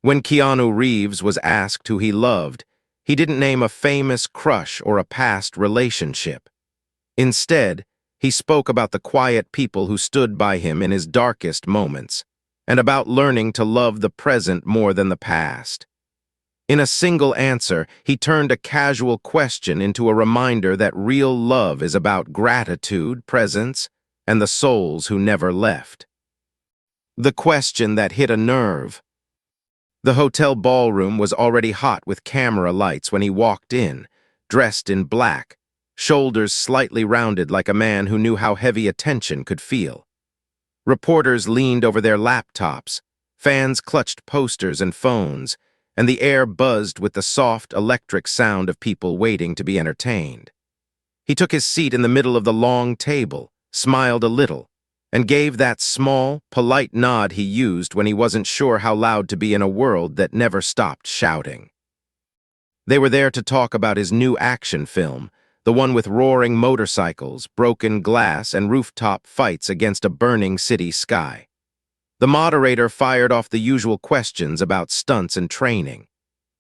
When Keanu Reeves was asked who he loved, he didn't name a famous crush or a past relationship. Instead, he spoke about the quiet people who stood by him in his darkest moments, and about learning to love the present more than the past. In a single answer, he turned a casual question into a reminder that real love is about gratitude, presence, and the souls who never left. The question that hit a nerve. The hotel ballroom was already hot with camera lights when he walked in, dressed in black, shoulders slightly rounded like a man who knew how heavy attention could feel. Reporters leaned over their laptops, fans clutched posters and phones, and the air buzzed with the soft, electric sound of people waiting to be entertained. He took his seat in the middle of the long table, smiled a little, and gave that small, polite nod he used when he wasn't sure how loud to be in a world that never stopped shouting. They were there to talk about his new action film, the one with roaring motorcycles, broken glass, and rooftop fights against a burning city sky. The moderator fired off the usual questions about stunts and training.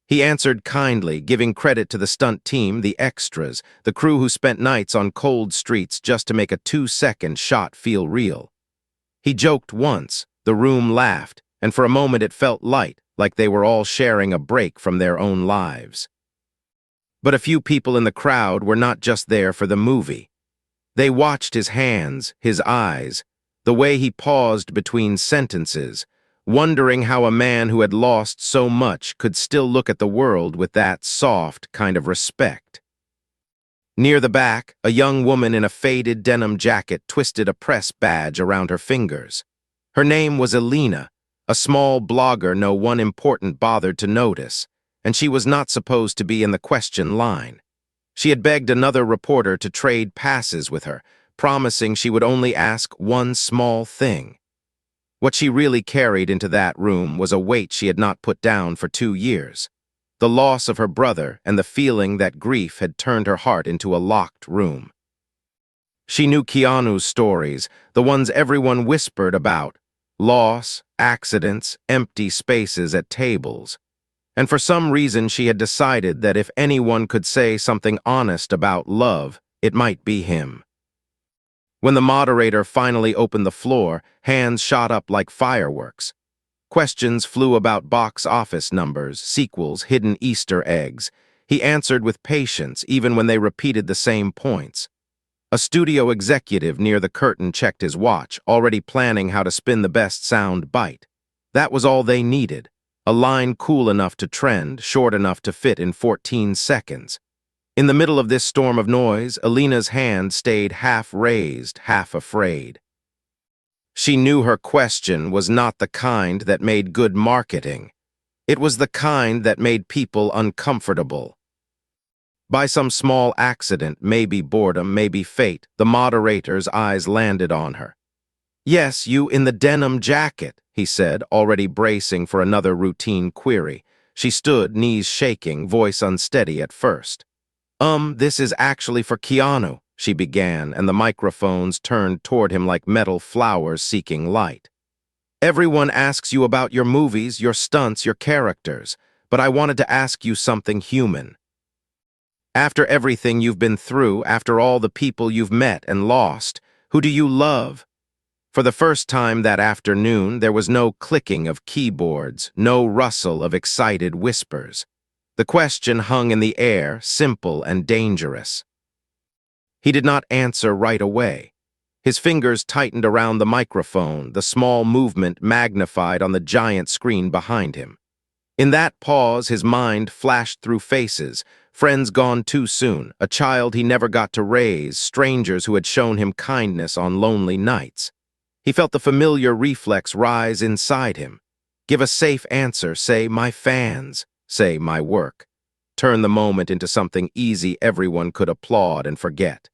He answered kindly, giving credit to the stunt team, the extras, the crew who spent nights on cold streets just to make a 2-second shot feel real. He joked once, the room laughed, and for a moment it felt light, like they were all sharing a break from their own lives. But a few people in the crowd were not just there for the movie. They watched his hands, his eyes, the way he paused between sentences, wondering how a man who had lost so much could still look at the world with that soft kind of respect. Near the back, a young woman in a faded denim jacket twisted a press badge around her fingers. Her name was Elena, a small blogger no one important bothered to notice, and she was not supposed to be in the question line. She had begged another reporter to trade passes with her, promising she would only ask one small thing. What she really carried into that room was a weight she had not put down for 2 years. The loss of her brother and the feeling that grief had turned her heart into a locked room. She knew Keanu's stories, the ones everyone whispered about: loss, accidents, empty spaces at tables. And for some reason she had decided that if anyone could say something honest about love, it might be him. When the moderator finally opened the floor, hands shot up like fireworks. Questions flew about box office numbers, sequels, hidden Easter eggs. He answered with patience, even when they repeated the same points. A studio executive near the curtain checked his watch, already planning how to spin the best sound bite. That was all they needed. A line cool enough to trend, short enough to fit in 14 seconds. In the middle of this storm of noise, Elena's hand stayed half raised, half afraid. She knew her question was not the kind that made good marketing. It was the kind that made people uncomfortable. By some small accident, maybe boredom, maybe fate, the moderator's eyes landed on her. "Yes, you in the denim jacket," he said, already bracing for another routine query. She stood, knees shaking, voice unsteady at first. This is actually for Keanu," she began, and the microphones turned toward him like metal flowers seeking light. "Everyone asks you about your movies, your stunts, your characters, but I wanted to ask you something human. After everything you've been through, after all the people you've met and lost, who do you love?" For the first time that afternoon, there was no clicking of keyboards, no rustle of excited whispers. The question hung in the air, simple and dangerous. He did not answer right away. His fingers tightened around the microphone, the small movement magnified on the giant screen behind him. In that pause, his mind flashed through faces: friends gone too soon, a child he never got to raise, strangers who had shown him kindness on lonely nights. He felt the familiar reflex rise inside him. Give a safe answer, say, "My fans." Say, "My work." Turn the moment into something easy everyone could applaud and forget.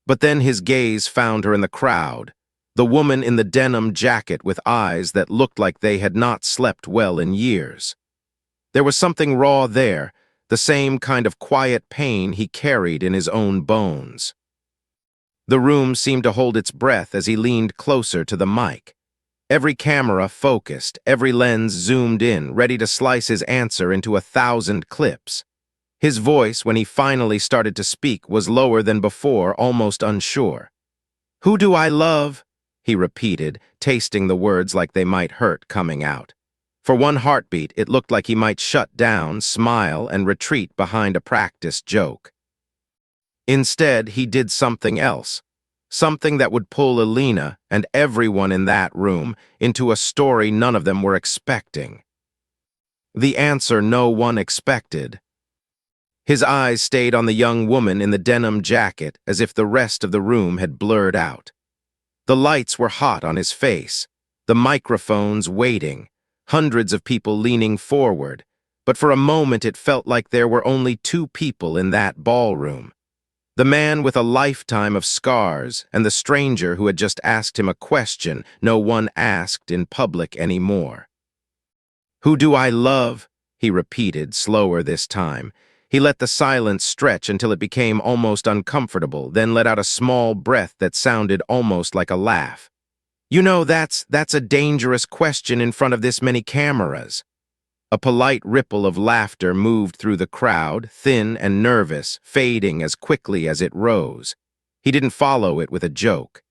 But then his gaze found her in the crowd, the woman in the denim jacket with eyes that looked like they had not slept well in years. There was something raw there, the same kind of quiet pain he carried in his own bones. The room seemed to hold its breath as he leaned closer to the mic. Every camera focused, every lens zoomed in, ready to slice his answer into 1,000 clips. His voice, when he finally started to speak, was lower than before, almost unsure. "Who do I love?" he repeated, tasting the words like they might hurt coming out. For one heartbeat, it looked like he might shut down, smile, and retreat behind a practiced joke. Instead, he did something else. Something that would pull Elena and everyone in that room into a story none of them were expecting. The answer no one expected. His eyes stayed on the young woman in the denim jacket as if the rest of the room had blurred out. The lights were hot on his face, the microphones waiting, hundreds of people leaning forward, but for a moment it felt like there were only two people in that ballroom. The man with a lifetime of scars and the stranger who had just asked him a question no one asked in public anymore. "Who do I love?" he repeated, slower this time. He let the silence stretch until it became almost uncomfortable, then let out a small breath that sounded almost like a laugh. "You know, that's a dangerous question in front of this many cameras." A polite ripple of laughter moved through the crowd, thin and nervous, fading as quickly as it rose. He didn't follow it with a joke.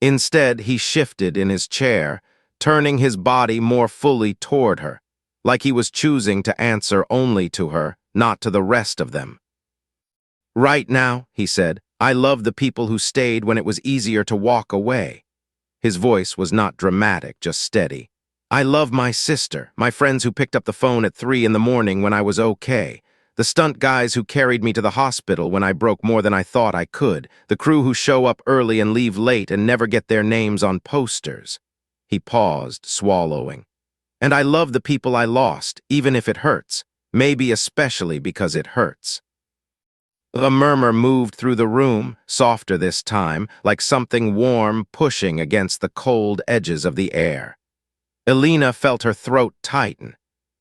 Instead, he shifted in his chair, turning his body more fully toward her, like he was choosing to answer only to her, not to the rest of them. "Right now," he said, "I love the people who stayed when it was easier to walk away." His voice was not dramatic, just steady. "I love my sister, my friends who picked up the phone at 3 in the morning when I was okay, the stunt guys who carried me to the hospital when I broke more than I thought I could, the crew who show up early and leave late and never get their names on posters." He paused, swallowing. "And I love the people I lost, even if it hurts, maybe especially because it hurts." A murmur moved through the room, softer this time, like something warm pushing against the cold edges of the air. Elena felt her throat tighten.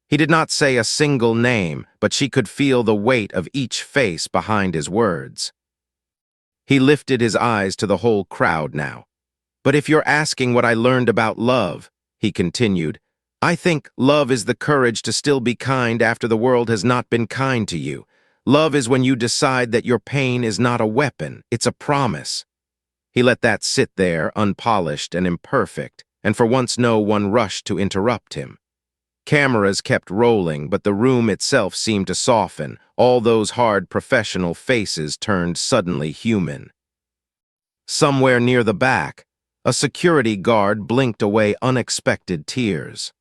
He did not say a single name, but she could feel the weight of each face behind his words. He lifted his eyes to the whole crowd now. "But if you're asking what I learned about love," he continued, "I think love is the courage to still be kind after the world has not been kind to you. Love is when you decide that your pain is not a weapon, it's a promise." He let that sit there, unpolished and imperfect, and for once no one rushed to interrupt him. Cameras kept rolling, but the room itself seemed to soften. All those hard professional faces turned suddenly human. Somewhere near the back, a security guard blinked away unexpected tears.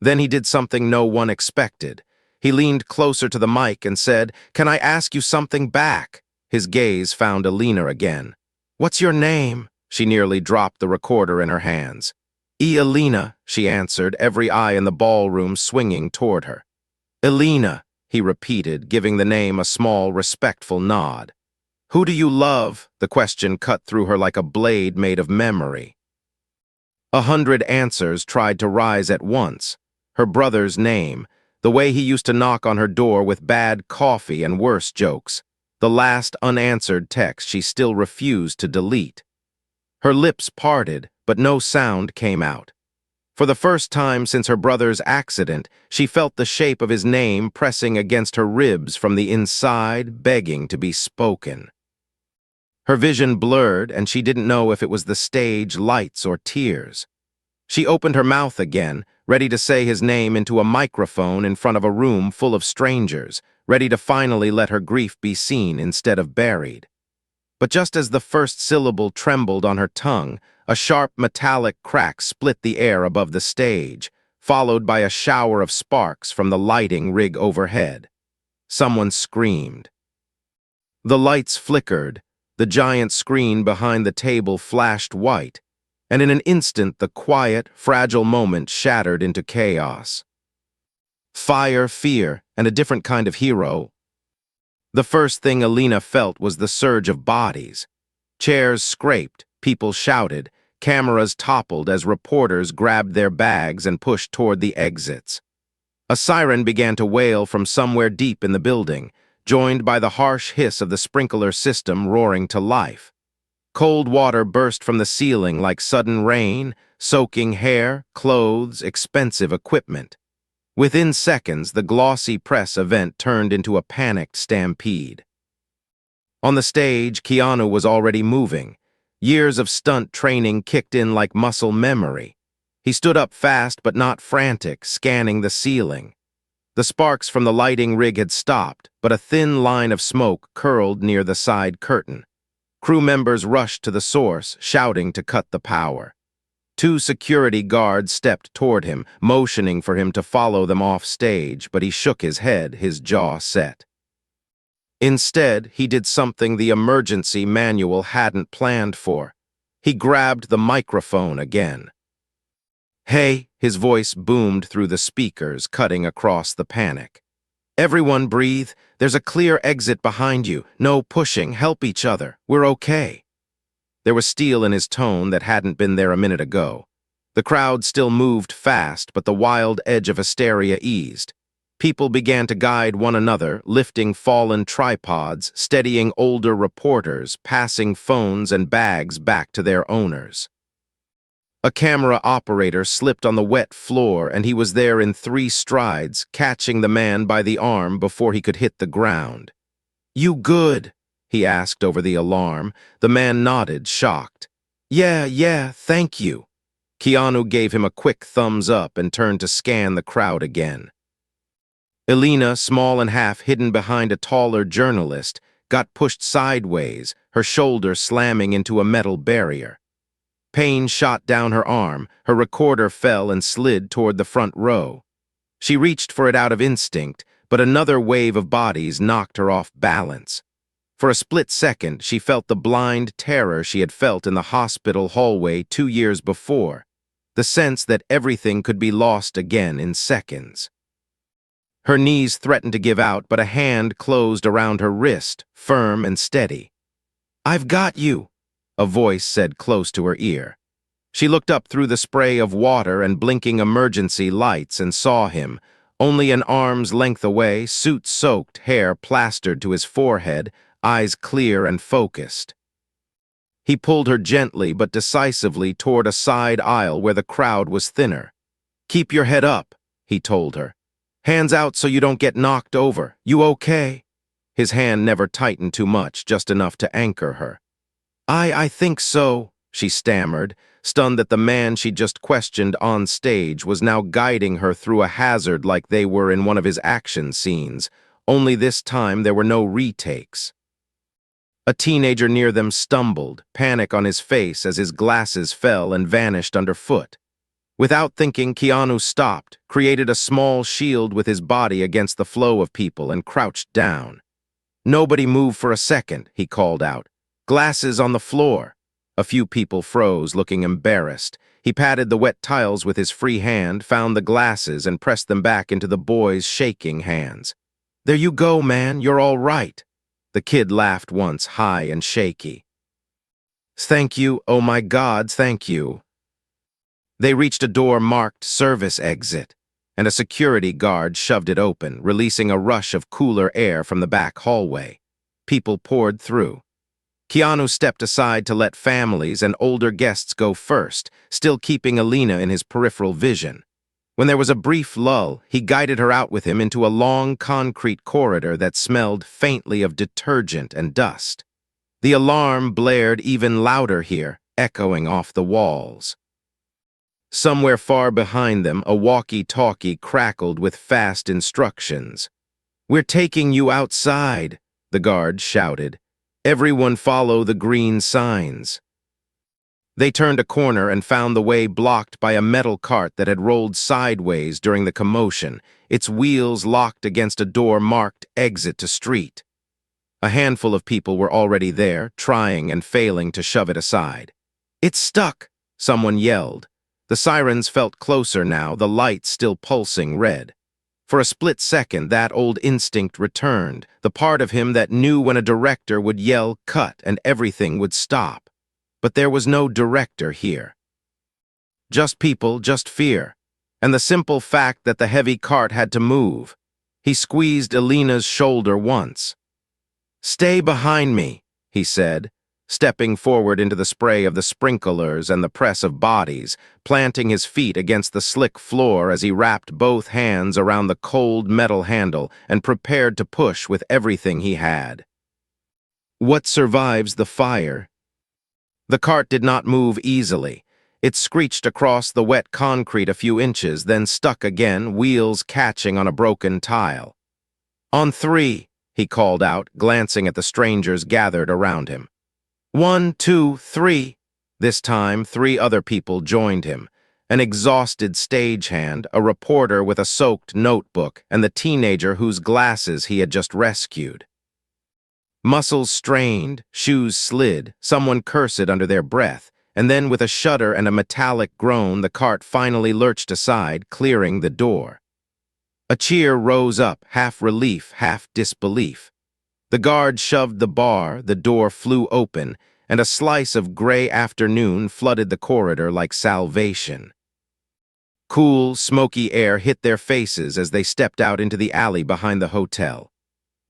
Then he did something no one expected. He leaned closer to the mic and said, "Can I ask you something back?" His gaze found Elena again. "What's your name?" She nearly dropped the recorder in her hands. Elena," she answered, every eye in the ballroom swinging toward her. "Elena," he repeated, giving the name a small, respectful nod. "Who do you love?" The question cut through her like a blade made of memory. 100 answers tried to rise at once. Her brother's name, the way he used to knock on her door with bad coffee and worse jokes, the last unanswered text she still refused to delete. Her lips parted, but no sound came out. For the first time since her brother's accident, she felt the shape of his name pressing against her ribs from the inside, begging to be spoken. Her vision blurred, and she didn't know if it was the stage, lights, or tears. She opened her mouth again, ready to say his name into a microphone in front of a room full of strangers, ready to finally let her grief be seen instead of buried. But just as the first syllable trembled on her tongue, a sharp metallic crack split the air above the stage, followed by a shower of sparks from the lighting rig overhead. Someone screamed. The lights flickered, the giant screen behind the table flashed white, and in an instant the quiet, fragile moment shattered into chaos. Fire, fear, and a different kind of hero. The first thing Elena felt was the surge of bodies. Chairs scraped, people shouted, cameras toppled as reporters grabbed their bags and pushed toward the exits. A siren began to wail from somewhere deep in the building, joined by the harsh hiss of the sprinkler system roaring to life. Cold water burst from the ceiling like sudden rain, soaking hair, clothes, expensive equipment. Within seconds, the glossy press event turned into a panicked stampede. On the stage, Keanu was already moving. Years of stunt training kicked in like muscle memory. He stood up fast but not frantic, scanning the ceiling. The sparks from the lighting rig had stopped, but a thin line of smoke curled near the side curtain. Crew members rushed to the source, shouting to cut the power. Two security guards stepped toward him, motioning for him to follow them off stage, but he shook his head, his jaw set. Instead, he did something the emergency manual hadn't planned for. He grabbed the microphone again. "Hey," his voice boomed through the speakers, cutting across the panic. "Everyone breathe. There's a clear exit behind you. No pushing. Help each other. We're okay." There was steel in his tone that hadn't been there a minute ago. The crowd still moved fast, but the wild edge of hysteria eased. People began to guide one another, lifting fallen tripods, steadying older reporters, passing phones and bags back to their owners. A camera operator slipped on the wet floor, and he was there in 3 strides, catching the man by the arm before he could hit the ground. "You good?" he asked over the alarm. The man nodded, shocked. Yeah, thank you." Keanu gave him a quick thumbs up and turned to scan the crowd again. Elena, small and half hidden behind a taller journalist, got pushed sideways, her shoulder slamming into a metal barrier. Pain shot down her arm, her recorder fell and slid toward the front row. She reached for it out of instinct, but another wave of bodies knocked her off balance. For a split second, she felt the blind terror she had felt in the hospital hallway 2 years before, the sense that everything could be lost again in seconds. Her knees threatened to give out, but a hand closed around her wrist, firm and steady. "I've got you," a voice said close to her ear. She looked up through the spray of water and blinking emergency lights and saw him, only an arm's length away, suit soaked, hair plastered to his forehead, eyes clear and focused. He pulled her gently but decisively toward a side aisle where the crowd was thinner. "Keep your head up," he told her. "Hands out so you don't get knocked over. You okay?" His hand never tightened too much, just enough to anchor her. I think so," she stammered, stunned that the man she just questioned on stage was now guiding her through a hazard like they were in one of his action scenes, only this time there were no retakes. A teenager near them stumbled, panic on his face as his glasses fell and vanished underfoot. Without thinking, Keanu stopped, created a small shield with his body against the flow of people, and crouched down. "Nobody move for a second," he called out. "Glasses on the floor." A few people froze, looking embarrassed. He patted the wet tiles with his free hand, found the glasses, and pressed them back into the boy's shaking hands. "There you go, man. You're all right." The kid laughed once, high and shaky. "Thank you. Oh my God, thank you." They reached a door marked "Service Exit," and a security guard shoved it open, releasing a rush of cooler air from the back hallway. People poured through. Keanu stepped aside to let families and older guests go first, still keeping Elena in his peripheral vision. When there was a brief lull, he guided her out with him into a long concrete corridor that smelled faintly of detergent and dust. The alarm blared even louder here, echoing off the walls. Somewhere far behind them, a walkie-talkie crackled with fast instructions. "We're taking you outside," the guard shouted. "Everyone follow the green signs." They turned a corner and found the way blocked by a metal cart that had rolled sideways during the commotion, its wheels locked against a door marked "Exit to Street." A handful of people were already there, trying and failing to shove it aside. "It's stuck," someone yelled. The sirens felt closer now, the lights still pulsing red. For a split second, that old instinct returned, the part of him that knew when a director would yell "cut" and everything would stop. But there was no director here. Just people, just fear, and the simple fact that the heavy cart had to move. He squeezed Elena's shoulder once. "Stay behind me," he said. stepping forward into the spray of the sprinklers and the press of bodies, planting his feet against the slick floor as he wrapped both hands around the cold metal handle and prepared to push with everything he had. What survives the fire? The cart did not move easily. It screeched across the wet concrete a few inches, then stuck again, wheels catching on a broken tile. "On three," he called out, glancing at the strangers gathered around him. "1, 2, 3. This time, 3 other people joined him. An exhausted stagehand, a reporter with a soaked notebook, and the teenager whose glasses he had just rescued. Muscles strained, shoes slid, someone cursed under their breath, and then with a shudder and a metallic groan, the cart finally lurched aside, clearing the door. A cheer rose up, half relief, half disbelief. The guard shoved the bar, the door flew open, and a slice of gray afternoon flooded the corridor like salvation. Cool, smoky air hit their faces as they stepped out into the alley behind the hotel.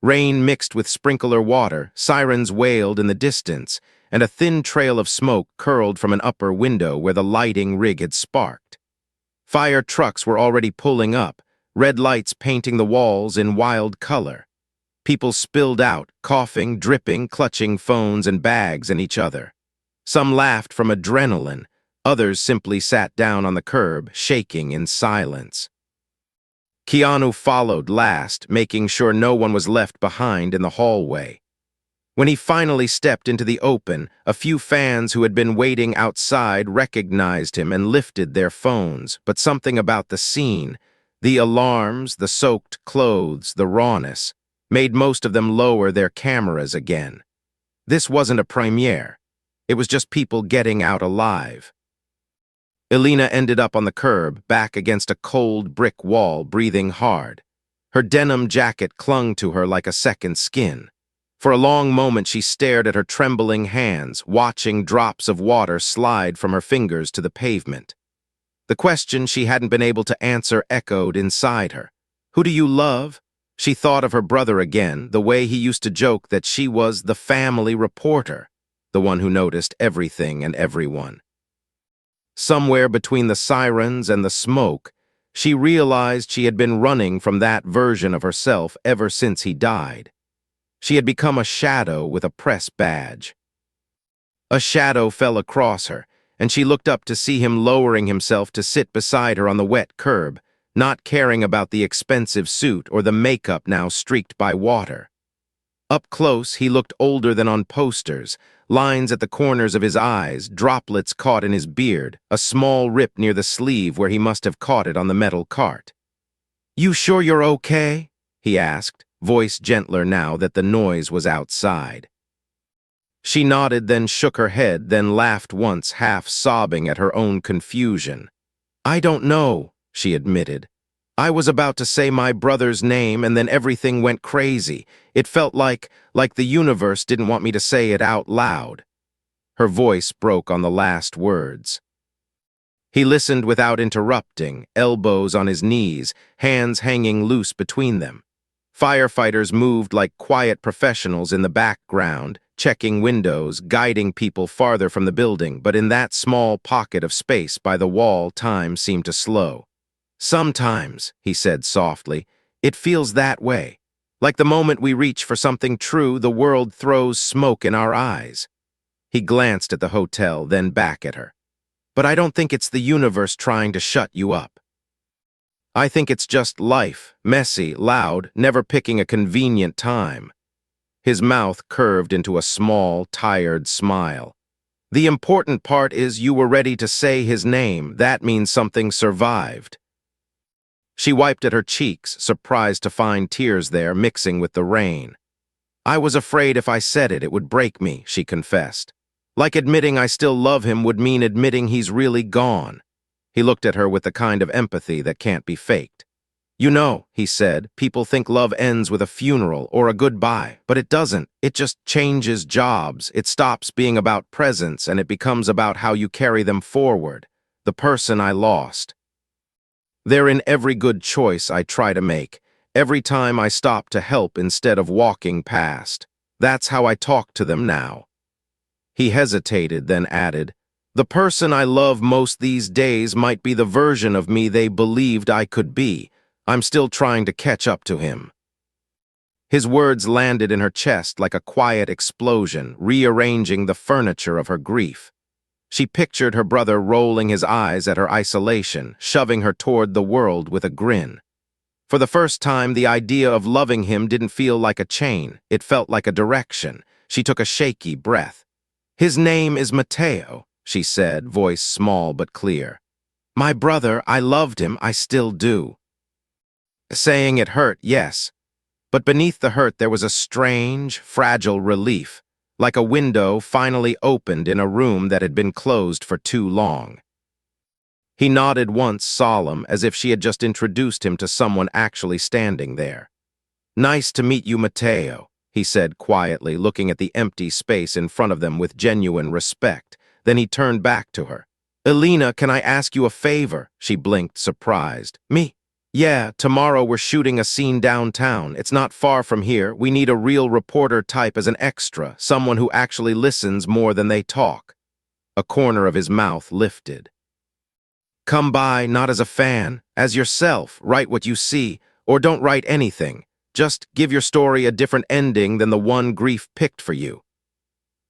Rain mixed with sprinkler water, sirens wailed in the distance, and a thin trail of smoke curled from an upper window where the lighting rig had sparked. Fire trucks were already pulling up, red lights painting the walls in wild color. People spilled out, coughing, dripping, clutching phones and bags at each other. Some laughed from adrenaline, others simply sat down on the curb, shaking in silence. Keanu followed last, making sure no one was left behind in the hallway. When he finally stepped into the open, a few fans who had been waiting outside recognized him and lifted their phones, but something about the scene, the alarms, the soaked clothes, the rawness, made most of them lower their cameras again. This wasn't a premiere. It was just people getting out alive. Elena ended up on the curb, back against a cold brick wall, breathing hard. Her denim jacket clung to her like a second skin. For a long moment she stared at her trembling hands, watching drops of water slide from her fingers to the pavement. The question she hadn't been able to answer echoed inside her. "Who do you love?" She thought of her brother again, the way he used to joke that she was the family reporter, the one who noticed everything and everyone. Somewhere between the sirens and the smoke, she realized she had been running from that version of herself ever since he died. She had become a shadow with a press badge. A shadow fell across her, and she looked up to see him lowering himself to sit beside her on the wet curb, not caring about the expensive suit or the makeup now streaked by water. Up close, he looked older than on posters, lines at the corners of his eyes, droplets caught in his beard, a small rip near the sleeve where he must have caught it on the metal cart. "You sure you're okay?" he asked, voice gentler now that the noise was outside. She nodded, then shook her head, then laughed once, half sobbing at her own confusion. "I don't know," she admitted. "I was about to say my brother's name and then everything went crazy. It felt like the universe didn't want me to say it out loud." Her voice broke on the last words. He listened without interrupting, elbows on his knees, hands hanging loose between them. Firefighters moved like quiet professionals in the background, checking windows, guiding people farther from the building, but in that small pocket of space by the wall, time seemed to slow. "Sometimes," he said softly, "it feels that way. Like the moment we reach for something true, the world throws smoke in our eyes." He glanced at the hotel, then back at her. "But I don't think it's the universe trying to shut you up. I think it's just life, messy, loud, never picking a convenient time." His mouth curved into a small, tired smile. "The important part is you were ready to say his name. That means something survived." She wiped at her cheeks, surprised to find tears there mixing with the rain. "I was afraid if I said it, it would break me," she confessed. "Like admitting I still love him would mean admitting he's really gone." He looked at her with the kind of empathy that can't be faked. "You know," he said, "people think love ends with a funeral or a goodbye, but it doesn't. It just changes jobs. It stops being about presence and it becomes about how you carry them forward. The person I lost. They're in every good choice I try to make, every time I stop to help instead of walking past. That's how I talk to them now." He hesitated, then added, "The person I love most these days might be the version of me they believed I could be. I'm still trying to catch up to him." His words landed in her chest like a quiet explosion, rearranging the furniture of her grief. She pictured her brother rolling his eyes at her isolation, shoving her toward the world with a grin. For the first time, the idea of loving him didn't feel like a chain. It felt like a direction. She took a shaky breath. "His name is Mateo," she said, voice small but clear. "My brother, I loved him, I still do." Saying it hurt, yes. But beneath the hurt there was a strange, fragile relief, like a window finally opened in a room that had been closed for too long. He nodded once, solemn, as if she had just introduced him to someone actually standing there. "Nice to meet you, Mateo," he said quietly, looking at the empty space in front of them with genuine respect. Then he turned back to her. "Elena, can I ask you a favor?" She blinked, surprised. "Me?" "Yeah, tomorrow we're shooting a scene downtown. It's not far from here. We need a real reporter type as an extra, someone who actually listens more than they talk." A corner of his mouth lifted. "Come by, not as a fan, as yourself. Write what you see, or don't write anything. Just give your story a different ending than the one grief picked for you."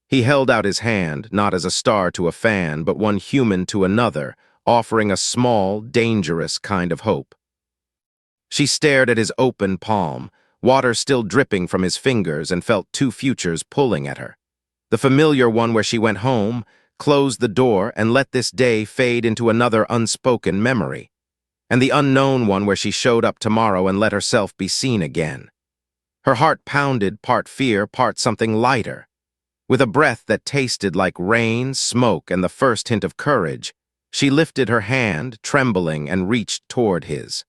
He held out his hand, not as a star to a fan, but one human to another, offering a small, dangerous kind of hope. She stared at his open palm, water still dripping from his fingers, and felt two futures pulling at her. The familiar one where she went home, closed the door, and let this day fade into another unspoken memory. And the unknown one where she showed up tomorrow and let herself be seen again. Her heart pounded, part fear, part something lighter. With a breath that tasted like rain, smoke, and the first hint of courage, she lifted her hand, trembling, and reached toward his.